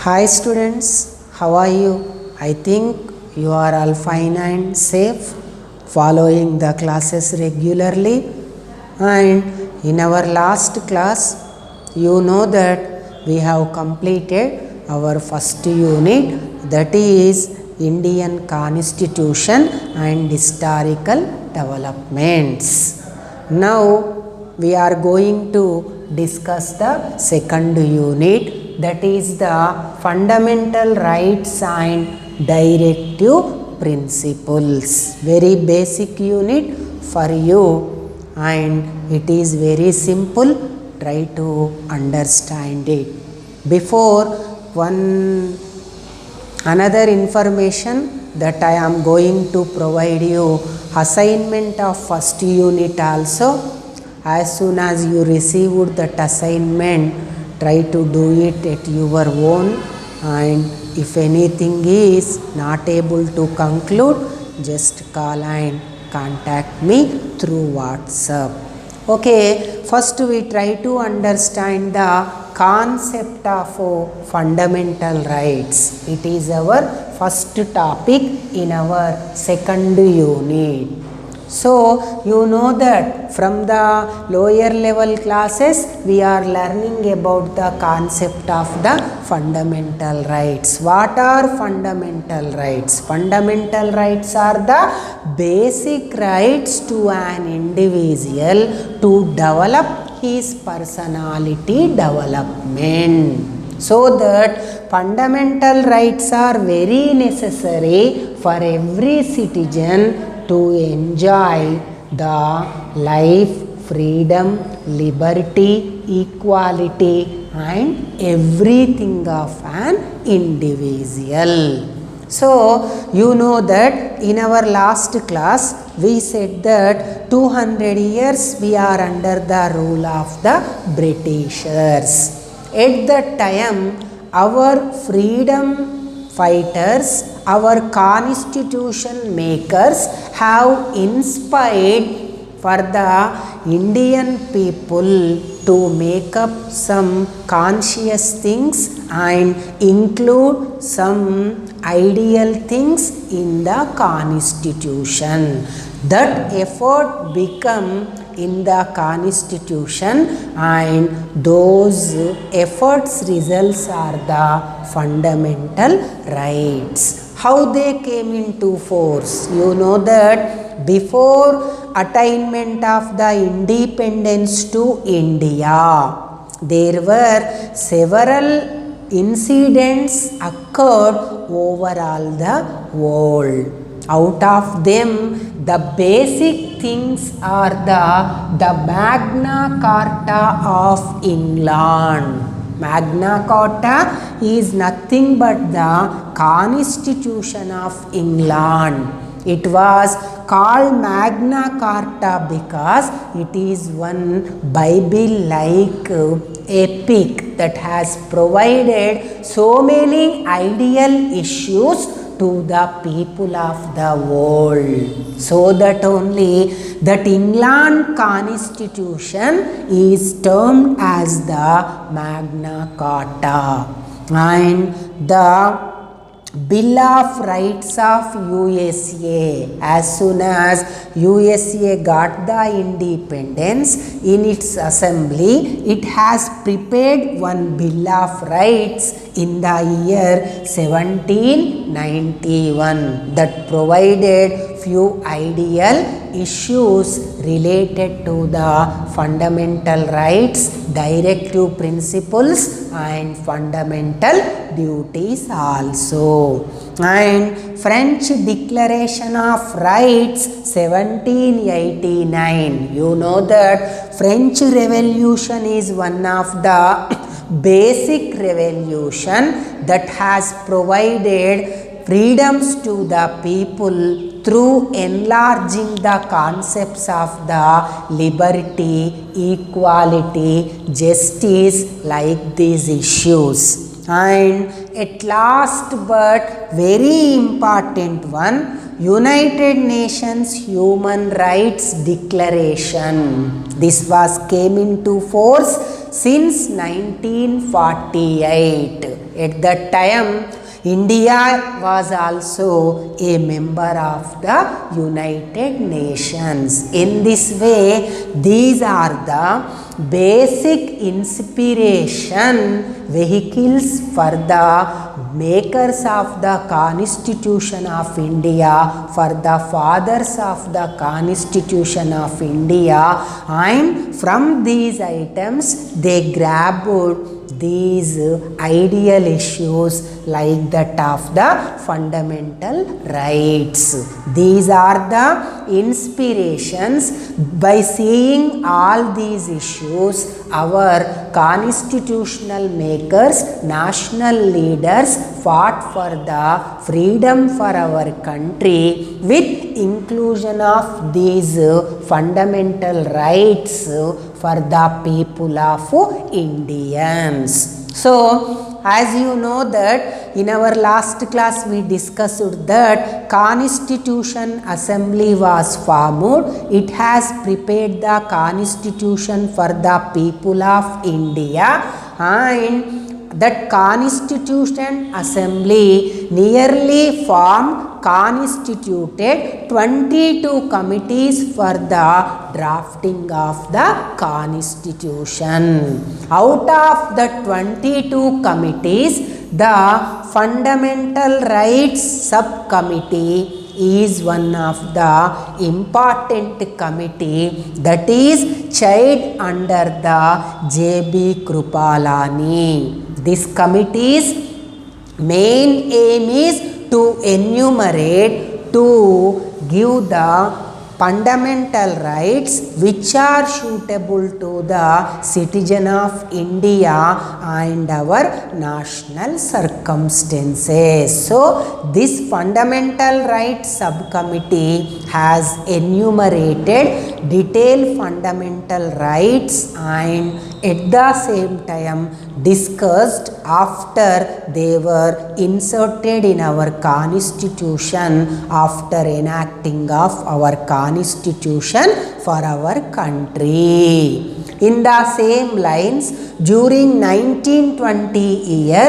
Hi students, how are you? I think you are all fine and safe, following the classes regularly. And in our last class, you know that we have completed our first unit, that is Indian Constitution and Historical Developments. Now we are going to discuss the second unit, that is the fundamental rights and directive principles. Very basic unit for you and it is very simple. Try to understand it. Before another information that I am going to provide you, assignment of first unit also. As soon as you received that assignment, try to do it at your own, and if anything is not able to conclude, just call and contact me through WhatsApp. Okay, first we try to understand the concept of fundamental rights. It is our first topic in our second unit. So, you know that from the lower level classes, we are learning about the concept of the fundamental rights. What are fundamental rights? Fundamental rights are the basic rights to an individual to develop his personality development. So that fundamental rights are very necessary for every citizen to enjoy the life, freedom, liberty, equality and everything of an individual. So, you know that in our last class we said that 200 years we are under the rule of the Britishers. At that time, our freedom fighters, our constitution makers have inspired for the Indian people to make up some conscious things and include some ideal things in the constitution. That effort become in the constitution and those efforts results are the fundamental rights. How they came into force? You know that before attainment of the independence to India, there were several incidents occurred over all the world. Out of them, the basic things are the Magna Carta of England. Magna Carta is nothing but the Constitution of England. It was called Magna Carta because it is one Bible-like epic that has provided so many ideal issues to the people of the world. So that only that England Constitution is termed as the Magna Carta. And the Bill of Rights of USA, as soon as USA got the independence, in its assembly, it has prepared one Bill of Rights in the year 1791 that provided few ideal issues related to the fundamental rights, directive principles and fundamental duties also. And French Declaration of Rights 1789. You know that French Revolution is one of the basic revolution that has provided freedoms to the people through enlarging the concepts of the liberty, equality, justice, like these issues. And at last but very important one, United Nations Human Rights Declaration. This came into force since 1948. At that time, India was also a member of the United Nations. In this way, these are the basic inspiration vehicles for the makers of the Constitution of India, for the fathers of the Constitution of India, and from these items they grabbed these ideal issues like that of the fundamental rights. These are the inspirations. By seeing all these issues, our constitutional makers, national leaders fought for the freedom for our country with inclusion of these fundamental rights for the people of Indians. So, as you know that in our last class we discussed that Constitution Assembly was formed. It has prepared the Constitution for the people of India, and that Constitution Assembly nearly constituted 22 committees for the drafting of the Constitution. Out of the 22 committees, the Fundamental Rights Subcommittee is one of the important committee that is chaired under the J.B. Kripalani. This committee's main aim is to enumerate, to give the fundamental rights which are suitable to the citizen of India and our national circumstances. So, this fundamental rights subcommittee has enumerated detailed fundamental rights and at the same time discussed after they were inserted in our constitution after enacting of our constitution for our country. In the same lines, during 1920 year,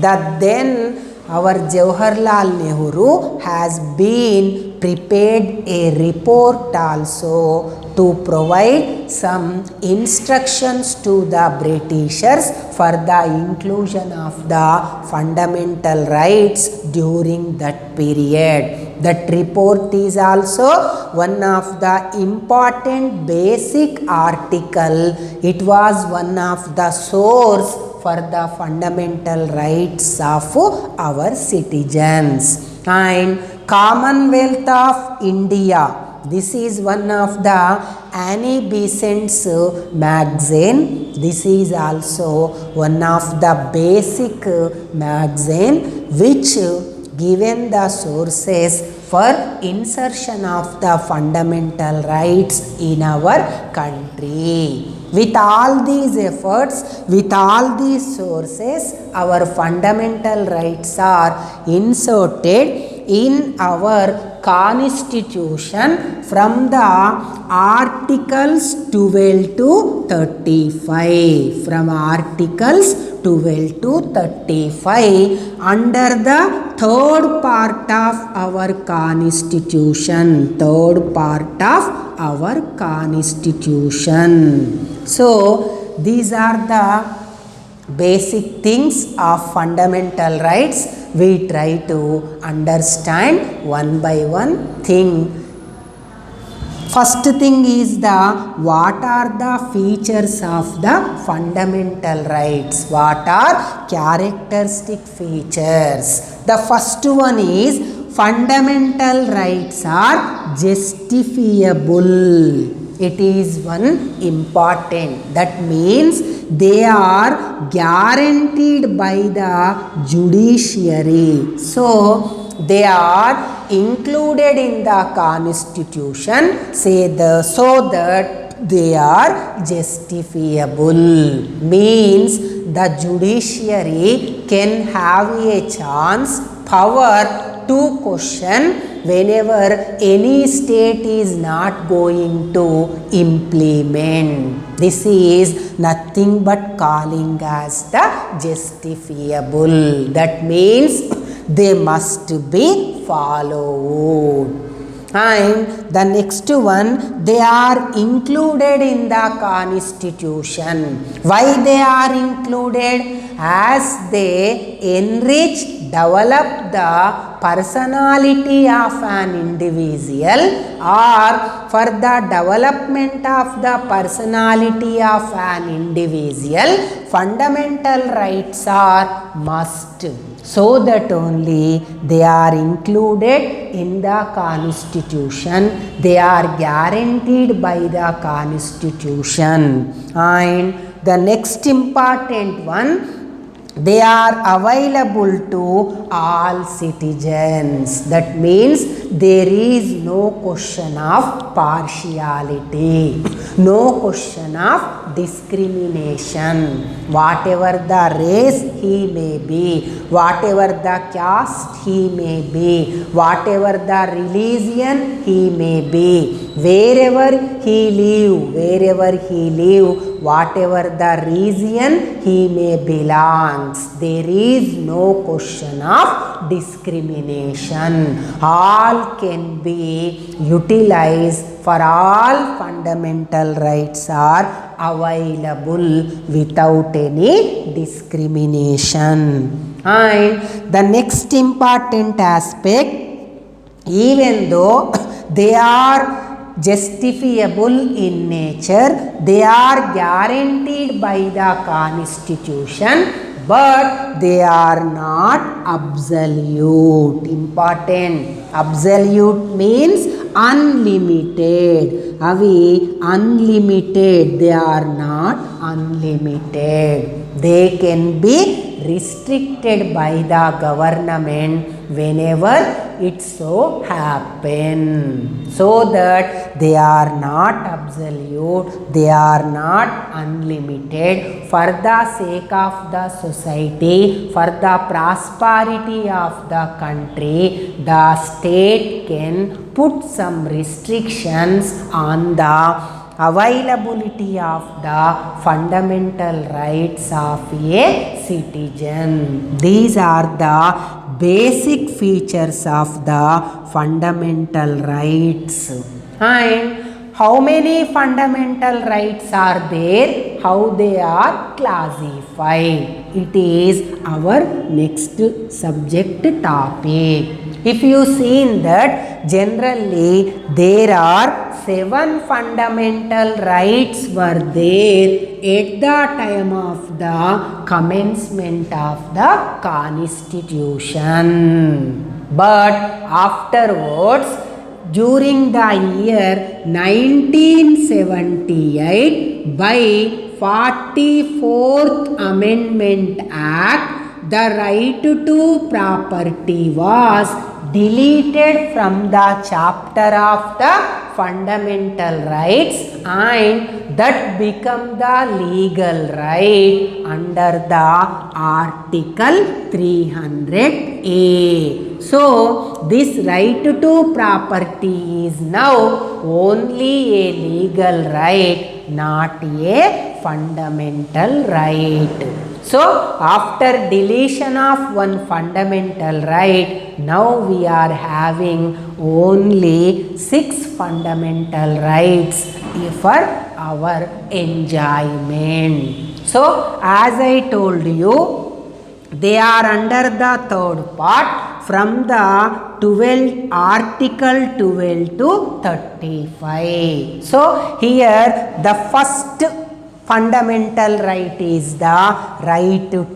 the then our Jawaharlal Nehru has been prepared a report also to provide some instructions to the Britishers for the inclusion of the fundamental rights during that period. That report is also one of the important basic article. It was one of the source for the fundamental rights of our citizens. And Commonwealth of India, this is one of the Annie Besant's magazine. This is also one of the basic magazine which given the sources for insertion of the fundamental rights in our country. With all these efforts, with all these sources, our fundamental rights are inserted in our constitution from the articles 12 to 35. From articles 12 to 35 under the third part of our constitution. Third part of our constitution. So, these are the basic things of fundamental rights. We try to understand one by one thing. First thing is what are the features of the fundamental rights? What are characteristic features? The first one is fundamental rights are justifiable. It is one important. That means they are guaranteed by the judiciary. So, they are included in the constitution so that they are justifiable. Means the judiciary can have a chance, power to question whenever any state is not going to implement. This is nothing but calling as the justifiable. That means they must be followed. And the next one, they are included in the constitution. Why they are included? As they enrich, develop the personality of an individual, or for the development of the personality of an individual, fundamental rights are must. So that only they are included in the constitution, they are guaranteed by the constitution. And the next important one, they are available to all citizens. That means there is no question of partiality, no question of discrimination. Whatever the race he may be, whatever the caste he may be, whatever the religion he may be, wherever he live, whatever the region he may belongs, there is no question of discrimination. All can be utilized, for all fundamental rights are available without any discrimination. And the next important aspect, even though they are justifiable in nature, they are guaranteed by the constitution, but they are not absolute. Important. Absolute means unlimited. Avi unlimited, they are not unlimited. They can be restricted by the government whenever it so happen. So that they are not absolute, they are not unlimited. For the sake of the society, for the prosperity of the country, the state can put some restrictions on the availability of the fundamental rights of a citizen. These are the basic features of the fundamental rights. And how many fundamental rights are there? How they are classified? It is our next subject topic. If you see in that, generally there are 7 fundamental rights were there at the time of the commencement of the constitution. But afterwards, during the year 1978, by 44th Amendment Act, the right to property was deleted from the chapter of the fundamental rights, and that become the legal right under the Article 300A. So this right to property is now only a legal right, not a fundamental right. So after deletion of one fundamental right, now we are having only 6 fundamental rights for our enjoyment. So as I told you, they are under the third part from the Article 12 to 35. So here the first fundamental right is the right to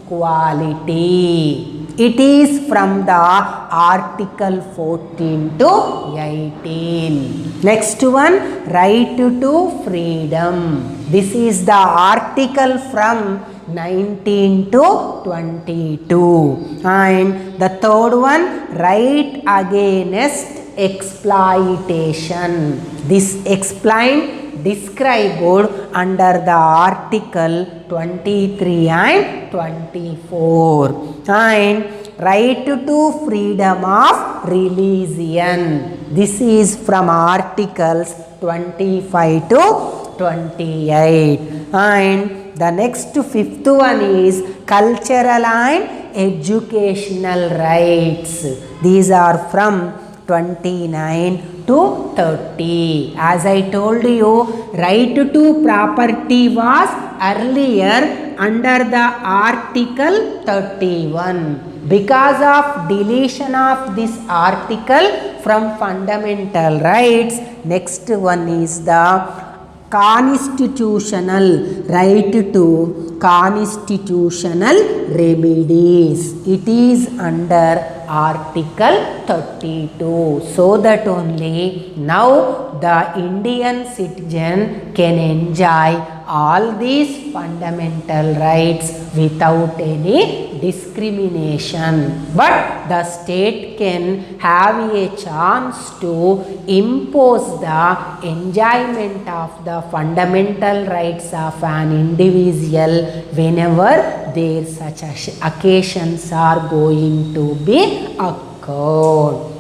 equality. It is from the Article 14 to 18. Next one, right to freedom. This is the article from 19 to 22. And the third one, right against exploitation. This explained described under the article 23 and 24. And right to freedom of religion. This is from articles 25 to 28. And the next fifth one is cultural and educational rights. These are from 29 to 30. As I told you, right to property was earlier under the article 31. Because of deletion of this article from fundamental rights, next one is the constitutional right to constitutional remedies. It is under article 32. So that only now the Indian citizen can enjoy all these fundamental rights without any discrimination. But the state can have a chance to impose the enjoyment of the fundamental rights of an individual whenever there such occasions are going to be occurred.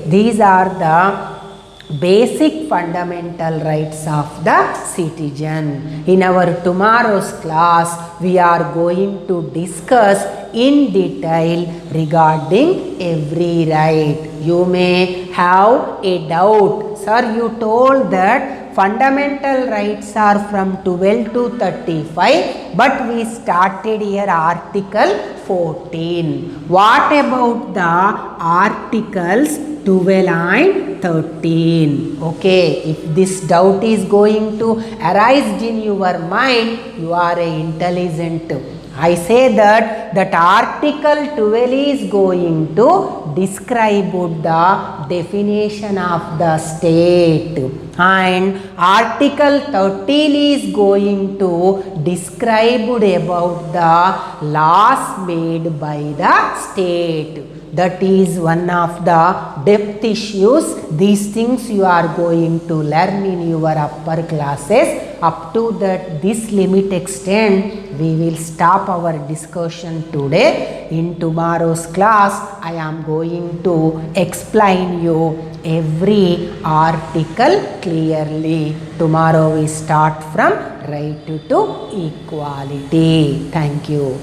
These are the basic fundamental rights of the citizen. In our tomorrow's class, we are going to discuss in detail regarding every right. You may have a doubt, sir, you told that fundamental rights are from 12 to 35, but we started here article 14. What about the articles 12 and 13? Okay, if this doubt is going to arise in your mind, you are an intelligent. I say that article 12 is going to describe the definition of the state, and article 13 is going to describe about the laws made by the state. That is one of the depth issues. These things you are going to learn in your upper classes. Up to this limit extent, we will stop our discussion today. In tomorrow's class, I am going to explain you every article clearly. Tomorrow we start from right to equality. Thank you.